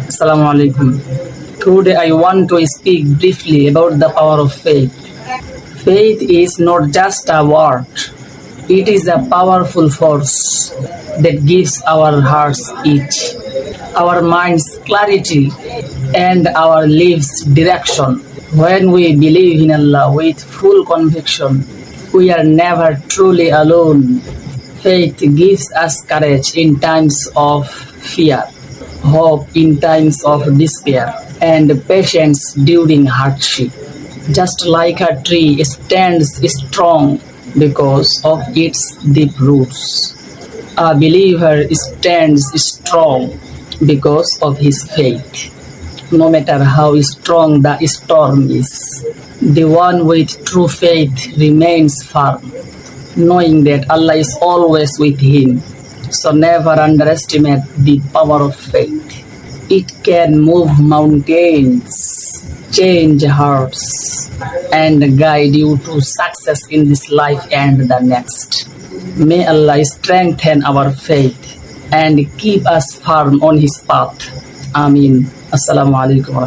Assalamu alaikum. Today I want to speak briefly about the power of faith. Faith is not just a word, it is a powerful force that gives our hearts peace, our minds clarity, and our lives direction. When we believe in Allah with full conviction, we are never truly alone. Faith gives us courage in times of fear, hope in times of despair, and patience during hardship. Just like a tree stands strong because of its deep roots, a believer stands strong because of his faith. No matter how strong the storm is, the one with true faith remains firm, knowing that Allah is always with him. So never underestimate the power of faith. It can move mountains, change hearts, and guide you to success in this life and the next. May Allah strengthen our faith and keep us firm on His path. Ameen. Assalamu alaikum.